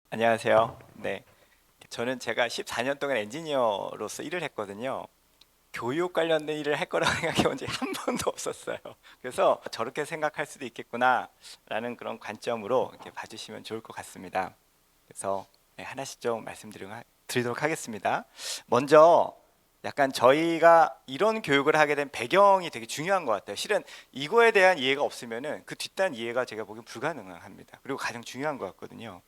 안녕하세요. 네, 저는 제가 14년 동안 엔지니어로서 일을 했거든요. 교육 관련된 일을 할 거라고 생각해 본 적이 한 번도 없었어요. 그래서 저렇게 생각할 수도 있겠구나라는 그런 관점으로 이렇게 봐주시면 좋을 것 같습니다. 그래서 네, 하나씩 좀 드리도록 하겠습니다. 먼저 약간 저희가 이런 교육을 하게 된 배경이 되게 중요한 것 같아요. 실은 이거에 대한 이해가 없으면은 그 뒷단 이해가 제가 보기엔 불가능합니다. 그리고 가장 중요한 것 같거든요.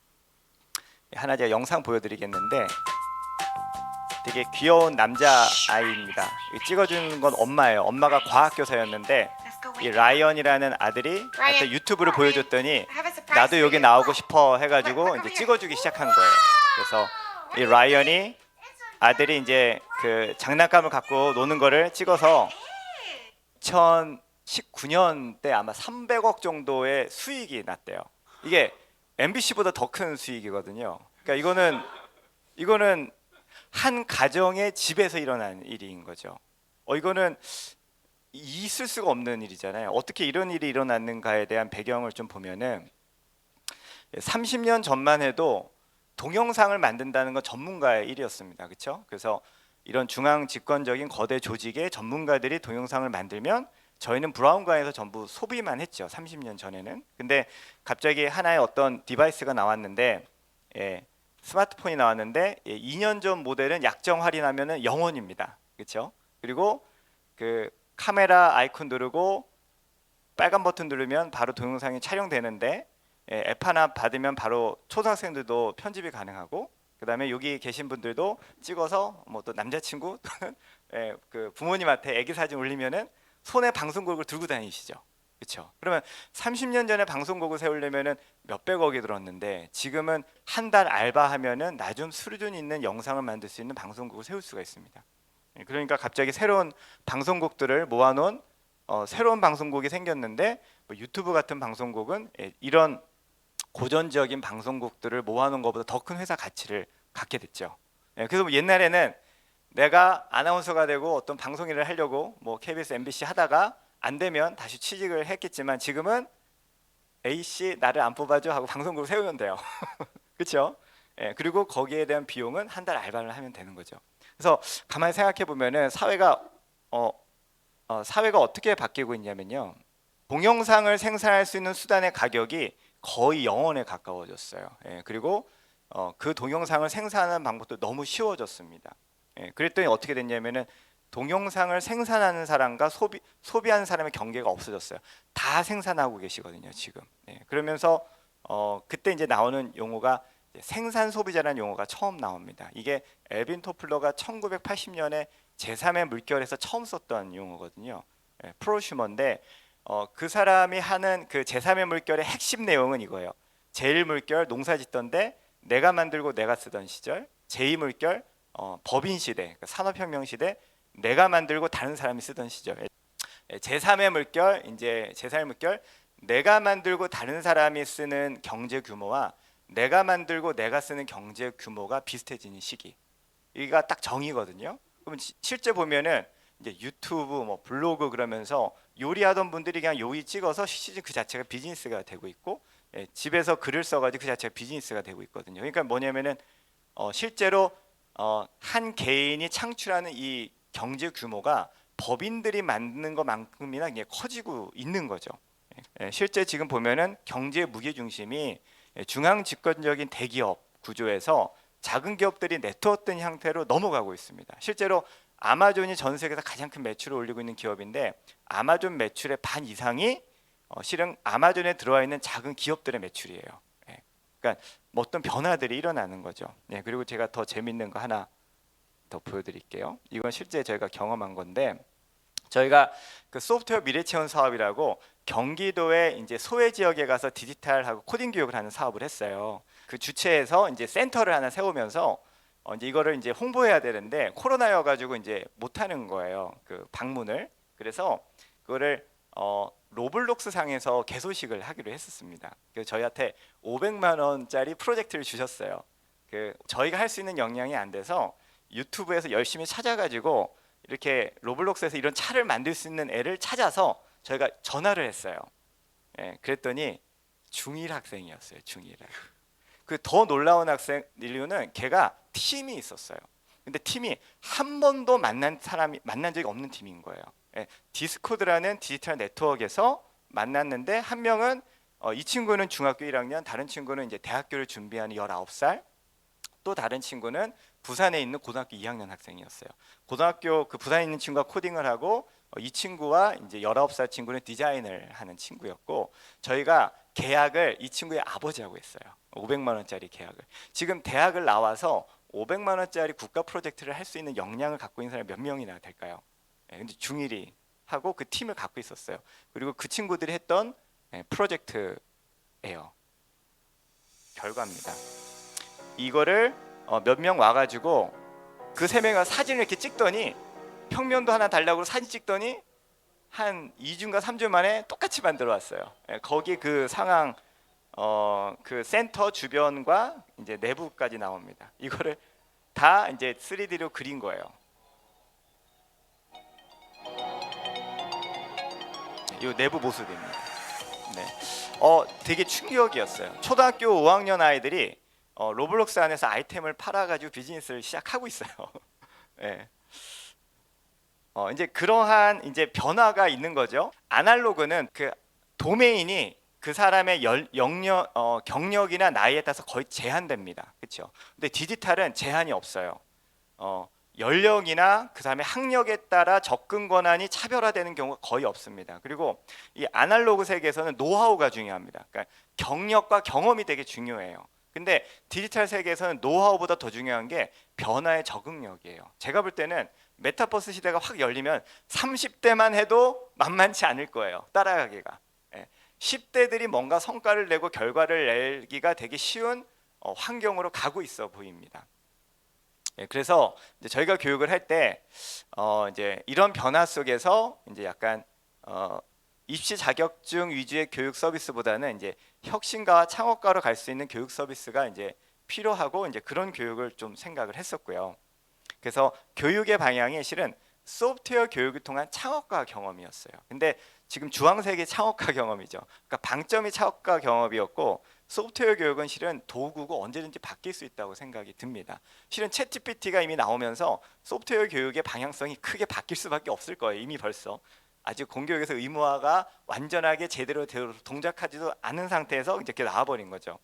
하나 제가 영상 보여드리겠는데 되게 귀여운 남자 아이입니다. 찍어주는 건 엄마예요. 엄마가 과학교사였는데 이 라이언이라는 아들이 하여튼 유튜브를 보여줬더니 나도 여기 나오고 싶어 해가지고 이제 찍어주기 시작한 거예요. 그래서 이 라이언이 아들이 이제 그 장난감을 갖고 노는 거를 찍어서 2019년 때 아마 300억 정도의 수익이 났대요. 이게 MBC보다 더 큰 수익이거든요. 그러니까 이거는 한 가정의 집에서 일어난 일인 거죠. 이거는 있을 수가 없는 일이잖아요. 어떻게 이런 일이 일어났는가에 대한 배경을 좀 보면은 30년 전만 해도 동영상을 만든다는 건 전문가의 일이었습니다. 그렇죠? 그래서 이런 중앙 집권적인 거대 조직의 전문가들이 동영상을 만들면 저희는 브라운관에서 전부 소비만 했죠. 30년 전에는. 근데 갑자기 하나의 어떤 디바이스가 나왔는데 스마트폰이 나왔는데 2년 전 모델은 약정 할인하면은 0원입니다. 그렇죠? 그리고 그 카메라 아이콘 누르고 빨간 버튼 누르면 바로 동영상이 촬영되는데 앱 하나 받으면 바로 초등학생들도 편집이 가능하고 그다음에 여기 계신 분들도 찍어서 뭐 또 남자친구 또는 그 부모님한테 애기 사진 올리면은 손에 방송국을 들고 다니시죠. 그렇죠? 그러면 30년 전에 방송국을 세우려면은 몇백억이 들었는데 지금은 한 달 알바하면은 낮은 수준 있는 영상을 만들 수 있는 방송국을 세울 수가 있습니다. 그러니까 갑자기 새로운 방송국들을 모아놓은 새로운 방송국이 생겼는데 뭐 유튜브 같은 방송국은 이런 고전적인 방송국들을 모아놓은 것보다 더 큰 회사 가치를 갖게 됐죠. 그래서 뭐 옛날에는 내가 아나운서가 되고 어떤 방송 일을 하려고 뭐 KBS, MBC 하다가 안 되면 다시 취직을 했겠지만 지금은 A 씨 나를 안 뽑아줘 하고 방송국을 세우면 돼요. 그렇죠? 그리고 거기에 대한 비용은 한 달 알바를 하면 되는 거죠. 그래서 가만히 생각해 보면은 어, 사회가 어떻게 바뀌고 있냐면요. 동영상을 생산할 수 있는 수단의 가격이 거의 0원에 가까워졌어요. 그리고 그 동영상을 생산하는 방법도 너무 쉬워졌습니다. 그랬더니 어떻게 됐냐면은 동영상을 생산하는 사람과 소비하는 사람의 경계가 없어졌어요. 다 생산하고 계시거든요, 지금. 그러면서 그때 이제 나오는 용어가 생산 소비자라는 용어가 처음 나옵니다. 이게 엘빈 토플러가 1980년에 제3의 물결에서 처음 썼던 용어거든요. 프로슈머인데 그 사람이 하는 그 제3의 물결의 핵심 내용은 이거예요. 제1물결 농사 짓던데 내가 만들고 내가 쓰던 시절, 제2물결 법인 시대, 그러니까 산업혁명 시대 내가 만들고 다른 사람이 쓰던 시절, 제3의 물결, 이제 제3의 물결 내가 만들고 다른 사람이 쓰는 경제 규모와 내가 만들고 내가 쓰는 경제 규모가 비슷해지는 시기. 이가 딱 정의거든요. 그러면 실제 보면은 이제 유튜브, 뭐 블로그 그러면서 요리하던 분들이 그냥 요리 찍어서 시즌 그 자체가 비즈니스가 되고 있고, 집에서 글을 써가지고 그 자체가 비즈니스가 되고 있거든요. 그러니까 뭐냐면은 실제로 한 개인이 창출하는 이 경제 규모가 법인들이 만드는 것만큼이나 그냥 커지고 있는 거죠. 실제 지금 보면은 경제 무게 중심이 중앙 집권적인 대기업 구조에서 작은 기업들이 네트워크된 형태로 넘어가고 있습니다. 실제로 아마존이 전 세계에서 가장 큰 매출을 올리고 있는 기업인데 아마존 매출의 반 이상이 실은 아마존에 들어와 있는 작은 기업들의 매출이에요. 그러니까 뭐 어떤 변화들이 일어나는 거죠. 그리고 제가 더 재밌는 거 하나 더 보여드릴게요. 이건 실제 저희가 경험한 건데 저희가 그 소프트웨어 미래체험 사업이라고 경기도의 이제 소외 지역에 가서 디지털하고 코딩 교육을 하는 사업을 했어요. 그 주체에서 이제 센터를 하나 세우면서 이제 이거를 이제 홍보해야 되는데 코로나여가지고 이제 못 하는 거예요. 그 방문을. 그래서 그거를 로블록스 상에서 개소식을 하기로 했었습니다. 그래서 저희한테 500만 원짜리 프로젝트를 주셨어요. 그 저희가 할 수 있는 역량이 안 돼서 유튜브에서 열심히 찾아가지고 이렇게 로블록스에서 이런 차를 만들 수 있는 애를 찾아서 저희가 전화를 했어요. 그랬더니 중1 학생이었어요. 중1 학생. 그 더 놀라운 학생 인류는 걔가 팀이 있었어요. 근데 팀이 한 번도 만난 적이 없는 팀인 거예요. 예, 디스코드라는 디지털 네트워크에서 만났는데 한 명은 이 친구는 중학교 1학년, 다른 친구는 이제 대학교를 준비하는 19살, 또 다른 친구는 부산에 있는 고등학교 2학년 학생이었어요. 고등학교 그 부산에 있는 친구가 코딩을 하고 이 친구와 이제 19살 친구는 디자인을 하는 친구였고, 저희가 계약을 이 친구의 아버지하고 했어요. 500만 원짜리 계약을. 지금 대학을 나와서 500만 원짜리 국가 프로젝트를 할 수 있는 역량을 갖고 있는 사람이 몇 명이나 될까요? 근데 중1이 하고 그 팀을 갖고 있었어요. 그리고 그 친구들이 했던 프로젝트예요. 결과입니다. 이거를 몇 명 와가지고 그 세 명이 사진을 이렇게 찍더니 평면도 하나 달라고 사진 찍더니 한 2주인가 3주 만에 똑같이 만들어 왔어요. 거기 그 상황 그 센터 주변과 이제 내부까지 나옵니다. 이거를 다 이제 3D로 그린 거예요. 이 내부 모습입니다. 네. 되게 충격이었어요. 초등학교 5학년 아이들이 로블록스 안에서 아이템을 팔아가지고 비즈니스를 시작하고 있어요. 네. 이제 그러한 이제 변화가 있는 거죠. 아날로그는 그 도메인이 그 사람의 경력이나 나이에 따라서 거의 제한됩니다. 그렇죠? 근데 디지털은 제한이 없어요. 연령이나 그 사람의 학력에 따라 접근 권한이 차별화되는 경우가 거의 없습니다. 그리고 이 아날로그 세계에서는 노하우가 중요합니다. 그러니까 경력과 경험이 되게 중요해요. 근데 디지털 세계에서는 노하우보다 더 중요한 게 변화의 적응력이에요. 제가 볼 때는 메타버스 시대가 확 열리면 30대만 해도 만만치 않을 거예요. 따라가기가. 10대들이 뭔가 성과를 내고 결과를 내기가 되게 쉬운 환경으로 가고 있어 보입니다. 그래서 이제 저희가 교육을 할 때 이제 이런 변화 속에서 이제 약간 입시 자격증 위주의 교육 서비스보다는 이제 혁신가와 창업가로 갈 수 있는 교육 서비스가 이제 필요하고 이제 그런 교육을 좀 생각을 했었고요. 그래서 교육의 방향이 실은 소프트웨어 교육을 통한 창업가 경험이었어요. 근데 지금 주황색이 창업가 경험이죠. 그러니까 방점이 창업가 경험이었고 소프트웨어 교육은 실은 도구고 언제든지 바뀔 수 있다고 생각이 듭니다. 실은 챗GPT가 이미 나오면서 소프트웨어 교육의 방향성이 크게 바뀔 수밖에 없을 거예요. 이미 벌써. 아직 공교육에서 의무화가 완전하게 제대로 동작하지도 않은 상태에서 이렇게 나와버린 거죠.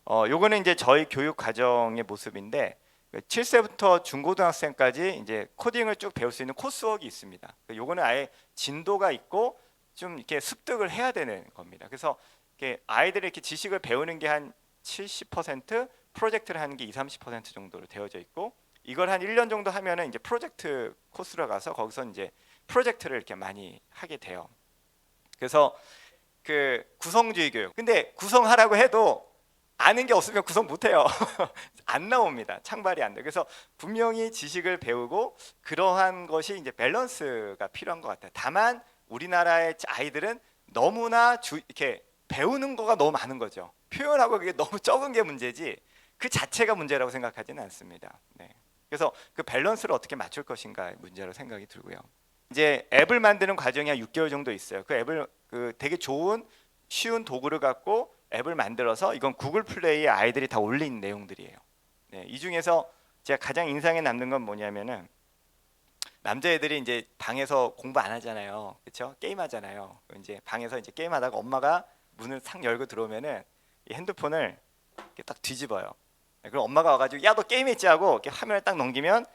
요거는 이제 저희 교육 과정의 모습인데 7세부터 중고등학생까지 이제 코딩을 쭉 배울 수 있는 코스웍이 있습니다. 요거는 아예 진도가 있고 좀 이렇게 습득을 해야 되는 겁니다. 그래서 이렇게 아이들이 이렇게 지식을 배우는 게 한 70%, 프로젝트를 하는 게 20-30% 정도로 되어져 있고, 이걸 한 1년 정도 하면은 이제 프로젝트 코스로 가서 거기서 이제 프로젝트를 이렇게 많이 하게 돼요. 그래서 그 구성주의 교육. 근데 구성하라고 해도 아는 게 없으면 구성 못해요. 안 나옵니다. 창발이 안 돼. 그래서 분명히 지식을 배우고 그러한 것이 이제 밸런스가 필요한 것 같아요. 다만 우리나라의 아이들은 너무나 이렇게 배우는 거가 너무 많은 거죠. 표현하고 그게 너무 적은 게 문제지 그 자체가 문제라고 생각하지는 않습니다. 네. 그래서 그 밸런스를 어떻게 맞출 것인가의 문제로 생각이 들고요. 이제 앱을 만드는 과정이 한 6개월 정도 있어요. 그 앱을 되게 좋은 쉬운 도구를 갖고 앱을 만들어서 이건 구글 플레이에 아이들이 다 올린 내용들이에요. 네, 이 중에서 제가 가장 인상에 남는 건 뭐냐면은 남자애들이 이제 방에서 공부 안 하잖아요. 그렇죠? 게임 하잖아요. 이제 방에서 이제 게임하다가 엄마가 문을 탁 열고 들어오면은 이 핸드폰을 이렇게 딱 뒤집어요. 그럼 엄마가 와가지고 야 너 게임했지 하고 이렇게 화면을 딱 넘기면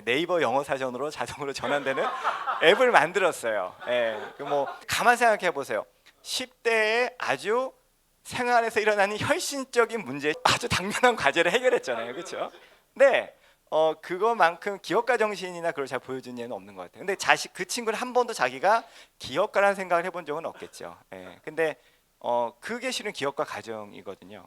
네이버 영어 사전으로 자동으로 전환되는 앱을 만들었어요. 뭐 가만 생각해 보세요. 10대에 아주 생활에서 일어나는 혈신적인 문제, 아주 당면한 과제를 해결했잖아요. 그렇죠? 네. 그거만큼 기업가 정신이나 그걸 잘 보여준 예는 없는 것 같아요. 근데 그 친구는 한 번도 자기가 기업가라는 생각을 해본 적은 없겠죠. 근데 그게 실은 기업가 가정이거든요.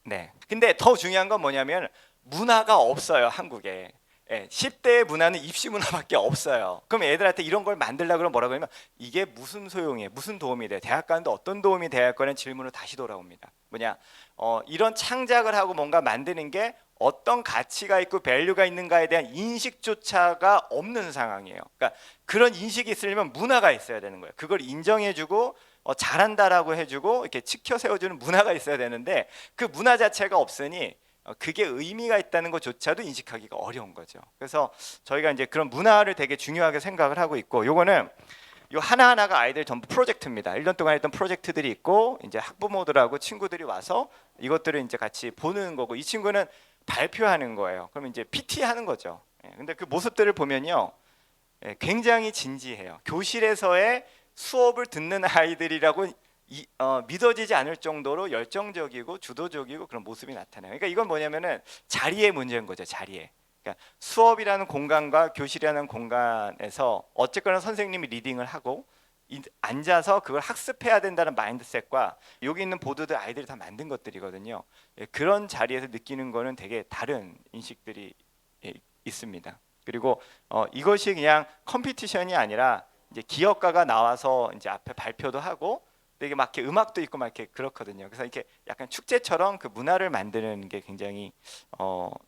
네. 근데 더 중요한 건 뭐냐면 문화가 없어요, 한국에. 10대의 문화는 입시 문화밖에 없어요. 그럼 애들한테 이런 걸 만들려고 그러면 뭐라고 하냐면 이게 무슨 소용이에요? 무슨 도움이 돼? 대학 가는데 어떤 도움이 돼야 할 거라는 질문으로 다시 돌아옵니다. 뭐냐? 이런 창작을 하고 뭔가 만드는 게 어떤 가치가 있고 밸류가 있는가에 대한 인식조차가 없는 상황이에요. 그러니까 그런 인식이 있으려면 문화가 있어야 되는 거예요. 그걸 인정해주고 잘한다라고 해주고 이렇게 치켜 세워주는 문화가 있어야 되는데 그 문화 자체가 없으니 그게 의미가 있다는 것조차도 인식하기가 어려운 거죠. 그래서 저희가 이제 그런 문화를 되게 중요하게 생각을 하고 있고, 요거는 요 하나하나가 아이들 전부 프로젝트입니다. 1년 동안 했던 프로젝트들이 있고 이제 학부모들하고 친구들이 와서 이것들을 이제 같이 보는 거고, 이 친구는 발표하는 거예요. 그러면 이제 PT 하는 거죠. 근데 그 모습들을 보면요, 굉장히 진지해요. 교실에서의 수업을 듣는 아이들이라고 믿어지지 않을 정도로 열정적이고 주도적이고 그런 모습이 나타나요. 그러니까 이건 뭐냐면은 자리의 문제인 거죠. 자리에. 그러니까 수업이라는 공간과 교실이라는 공간에서 어쨌거나 선생님이 리딩을 하고 앉아서 그걸 학습해야 된다는 마인드셋과 여기 있는 보드들 아이들이 다 만든 것들이거든요. 그런 자리에서 느끼는 거는 되게 다른 인식들이 있습니다. 그리고 이것이 그냥 컴피티션이 아니라 이제 기업가가 나와서 이제 앞에 발표도 하고 되게 막 이렇게 음악도 있고 막 이렇게 그렇거든요. 그래서 이렇게 약간 축제처럼 그 문화를 만드는 게 굉장히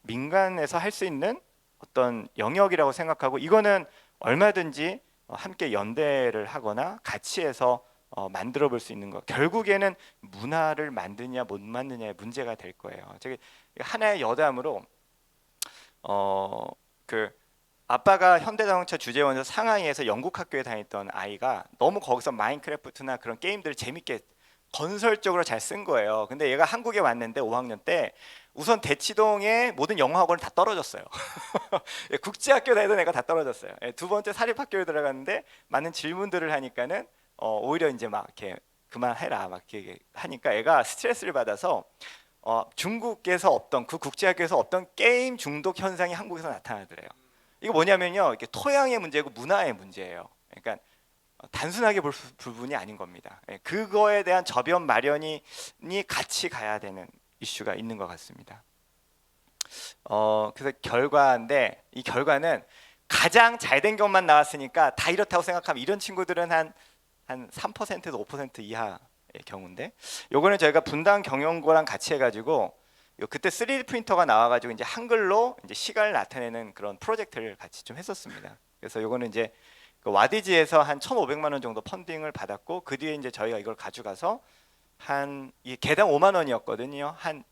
민간에서 할 수 있는 어떤 영역이라고 생각하고, 이거는 얼마든지 함께 연대를 하거나 같이 해서 만들어 볼 수 있는 거. 결국에는 문화를 만드냐 못 만드냐의 문제가 될 거예요. 저기 하나의 여담으로 그 아빠가 현대자동차 주재원에서 상하이에서 영국 학교에 다녔던 아이가 너무 거기서 마인크래프트나 그런 게임들을 재밌게 건설적으로 잘 쓴 거예요. 근데 얘가 한국에 왔는데 5학년 때 우선 대치동의 모든 영어학원을 다 떨어졌어요. 국제학교 다니던 애가 다 떨어졌어요. 두 번째 사립학교에 들어갔는데 많은 질문들을 하니까는 오히려 이제 막 이렇게 그만해라 막 이렇게 하니까 애가 스트레스를 받아서 중국에서 없던, 그 국제학교에서 없던 게임 중독 현상이 한국에서 나타나더래요. 이거 뭐냐면요, 이게 토양의 문제고 문화의 문제예요. 그러니까 단순하게 볼 부분이 아닌 겁니다. 그거에 대한 저변 마련이 같이 가야 되는 이슈가 있는 것 같습니다. 그래서 결과인데, 이 결과는 가장 잘된 것만 나왔으니까 다 이렇다고 생각하면 이런 친구들은 한 3%에서 5% 이하의 경우인데, 요거는 저희가 분당 경영고랑 같이 해가지고 그때 3D 프린터가 나와가지고 이제 한글로 이제 시간을 나타내는 그런 프로젝트를 같이 좀 했었습니다. 그래서 요거는 이제 그 와디즈에서 한 1,500만 원 정도 펀딩을 받았고, 그 뒤에 이제 저희가 이걸 가져가서 이 개당 5만 원이었거든요. 한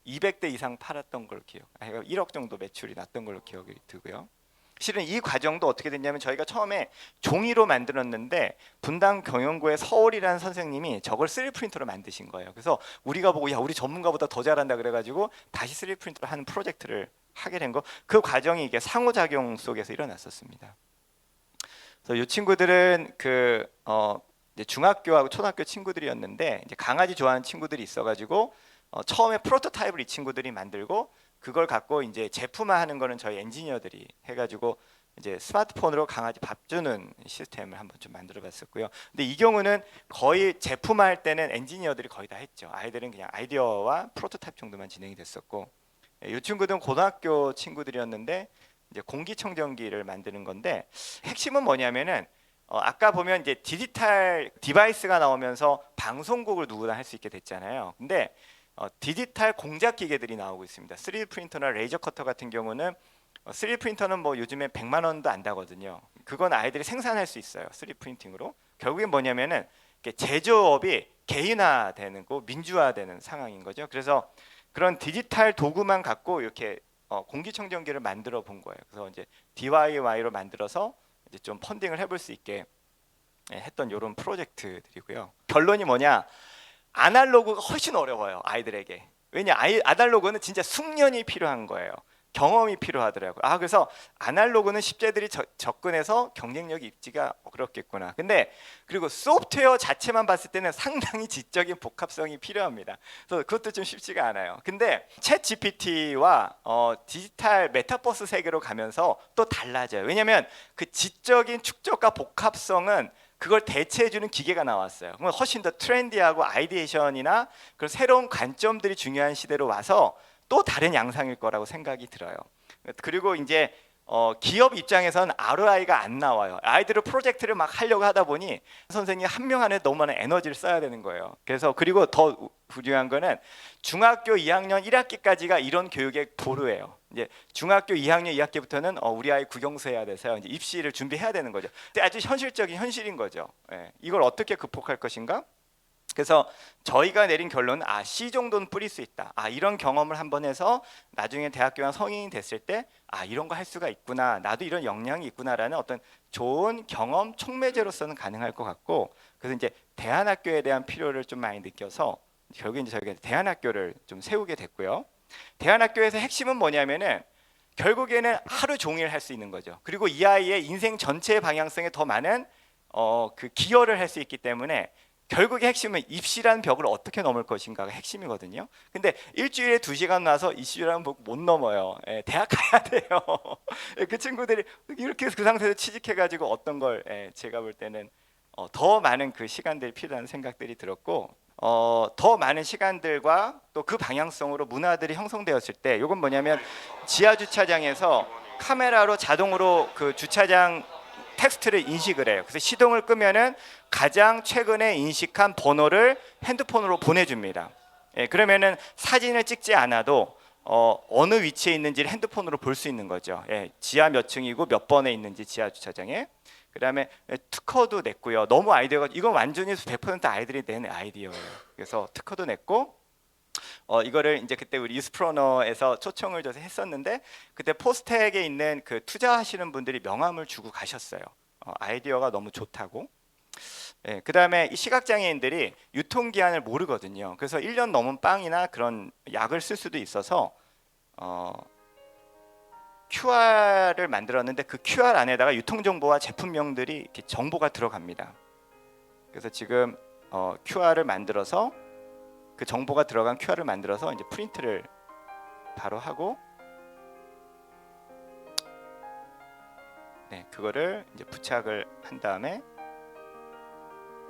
200대 이상 팔았던 걸로 1억 정도 매출이 났던 걸로 기억이 들고요. 실은 이 과정도 어떻게 됐냐면, 저희가 처음에 종이로 만들었는데 분당 경영고의 서울이라는 선생님이 저걸 3D 프린터로 만드신 거예요. 그래서 우리가 보고 야, 우리 전문가보다 더 잘한다 그래가지고 다시 3D 프린터로 하는 프로젝트를 하게 된 거. 그 과정이 이게 상호작용 속에서 일어났었습니다. 그래서 이 친구들은 이제 중학교하고 초등학교 친구들이었는데, 이제 강아지 좋아하는 친구들이 있어가지고 처음에 프로토타입을 이 친구들이 만들고, 그걸 갖고 이제 제품화하는 거는 저희 엔지니어들이 해가지고 이제 스마트폰으로 강아지 밥 주는 시스템을 한번 좀 만들어봤었고요. 근데 이 경우는 거의 제품화할 때는 엔지니어들이 거의 다 했죠. 아이들은 그냥 아이디어와 프로토타입 정도만 진행이 됐었고, 이 친구들은 고등학교 친구들이었는데 이제 공기청정기를 만드는 건데, 핵심은 뭐냐면은 아까 보면 이제 디지털 디바이스가 나오면서 방송국을 누구나 할 수 있게 됐잖아요. 근데 디지털 공작 기계들이 나오고 있습니다. 3D 프린터나 레이저 커터 같은 경우는 3D 프린터는 뭐 요즘에 100만 원도 안다거든요. 그건 아이들이 생산할 수 있어요. 3D 프린팅으로. 결국엔 뭐냐면은 제조업이 개인화되는 거, 민주화되는 상황인 거죠. 그래서 그런 디지털 도구만 갖고 이렇게 공기청정기를 만들어 본 거예요. 그래서 이제 DIY로 만들어서 이제 좀 펀딩을 해볼 수 있게 했던 이런 프로젝트들이고요. 결론이 뭐냐? 아날로그가 훨씬 어려워요, 아이들에게. 왜냐, 아날로그는 진짜 숙련이 필요한 거예요. 경험이 필요하더라고요. 그래서 아날로그는 십제들이 접근해서 경쟁력이 있지가 어렵겠구나. 근데 그리고 소프트웨어 자체만 봤을 때는 상당히 지적인 복합성이 필요합니다. 그래서 그것도 좀 쉽지가 않아요. 근데 챗 GPT와 디지털 메타버스 세계로 가면서 또 달라져요. 왜냐하면 그 지적인 축적과 복합성은 그걸 대체해주는 기계가 나왔어요. 그러면 훨씬 더 트렌디하고 아이디에이션이나 그런 새로운 관점들이 중요한 시대로 와서 또 다른 양상일 거라고 생각이 들어요. 그리고 이제 기업 입장에서는 ROI가 안 나와요. 아이들을 프로젝트를 막 하려고 하다 보니 선생님이 한 명 안에 너무 많은 에너지를 써야 되는 거예요. 그래서 그리고 더 중요한 거는 중학교 2학년 1학기까지가 이런 교육의 보루예요. 이제 중학교 2학년 2학기부터는 우리 아이 국영수 해야 돼서요. 이제 입시를 준비해야 되는 거죠. 근데 아주 현실적인 현실인 거죠. 예. 이걸 어떻게 극복할 것인가? 그래서 저희가 내린 결론은 C 정도는 뿌릴 수 있다. 이런 경험을 한번 해서 나중에 대학교나 성인이 됐을 때 이런 거 할 수가 있구나. 나도 이런 역량이 있구나라는 어떤 좋은 경험 촉매제로서는 가능할 것 같고, 그래서 이제 대안학교에 대한 필요를 좀 많이 느껴서 결국에 이제 저희가 대안학교를 좀 세우게 됐고요. 대안학교에서 핵심은 뭐냐면은 결국에는 하루 종일 할 수 있는 거죠. 그리고 이 아이의 인생 전체의 방향성에 더 많은 그 기여를 할 수 있기 때문에 결국의 핵심은 입시라는 벽을 어떻게 넘을 것인가가 핵심이거든요. 근데 일주일에 2시간 나서 입시라는 벽 못 넘어요. 대학 가야 돼요. 그 친구들이 이렇게 그 상태에서 취직해가지고 어떤 걸 제가 볼 때는 더 많은 그 시간들이 필요하다는 생각들이 들었고, 더 많은 시간들과 또 그 방향성으로 문화들이 형성되었을 때, 이건 뭐냐면 지하 주차장에서 카메라로 자동으로 그 주차장 텍스트를 인식을 해요. 그래서 시동을 끄면은 가장 최근에 인식한 번호를 핸드폰으로 보내줍니다. 그러면은 사진을 찍지 않아도 어느 위치에 있는지를 핸드폰으로 볼 수 있는 거죠. 지하 몇 층이고 몇 번에 있는지 지하 주차장에. 그다음에 특허도 냈고요. 너무 아이디어가, 이건 완전히 100% 아이들이 낸 아이디어예요. 그래서 특허도 냈고, 이거를 이제 그때 우리 유스프로너에서 초청을 줘서 했었는데, 그때 포스텍에 있는 그 투자하시는 분들이 명함을 주고 가셨어요. 아이디어가 너무 좋다고. 그다음에 이 시각장애인들이 유통기한을 모르거든요. 그래서 1년 넘은 빵이나 그런 약을 쓸 수도 있어서 QR을 만들었는데, 그 QR 안에다가 유통정보와 제품명들이 이렇게 정보가 들어갑니다. 그래서 지금 QR을 만들어서, 그 정보가 들어간 QR을 만들어서 이제 프린트를 바로 하고, 그거를 이제 부착을 한 다음에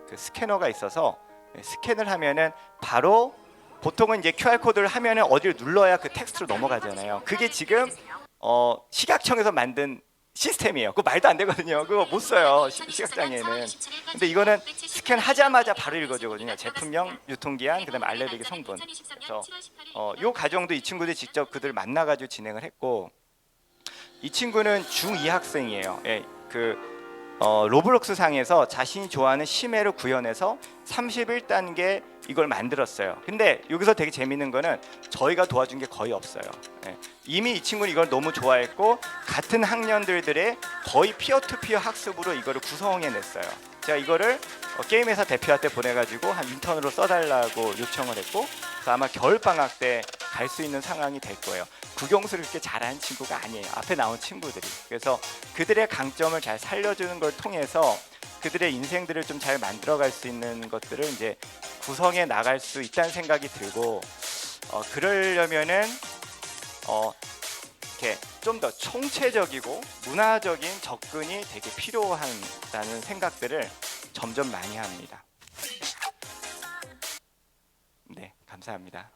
그 스캐너가 있어서 스캔을 하면은 바로, 보통은 이제 QR 코드를 하면은 어디를 눌러야 그 텍스트로 넘어가잖아요. 그게 지금 시각청에서 만든 시스템이에요. 그거 말도 안 되거든요. 그거 못 써요, 시각장애는. 근데 이거는 스캔하자마자 바로 읽어주거든요. 제품명, 유통기한, 그다음에 알레르기 성분. 그래서 요 과정도 이 친구들이 직접 그들 만나가지고 진행을 했고, 이 친구는 중2 학생이에요. 로블록스 상에서 자신이 좋아하는 심해를 구현해서 31단계 이걸 만들었어요. 근데 여기서 되게 재밌는 거는 저희가 도와준 게 거의 없어요. 이미 이 친구는 이걸 너무 좋아했고, 같은 학년들의 거의 피어투피어 학습으로 이거를 구성해냈어요. 제가 이거를 게임 회사 대표한테 보내가지고 한 인턴으로 써달라고 요청을 했고, 그래서 아마 겨울방학 때 갈 수 있는 상황이 될 거예요. 국영수를 그렇게 잘하는 친구가 아니에요, 앞에 나온 친구들이. 그래서 그들의 강점을 잘 살려주는 걸 통해서 그들의 인생들을 좀 잘 만들어갈 수 있는 것들을 이제 구성해 나갈 수 있다는 생각이 들고, 그러려면은 이렇게 좀 더 총체적이고 문화적인 접근이 되게 필요하다는 생각들을 점점 많이 합니다. 네, 감사합니다.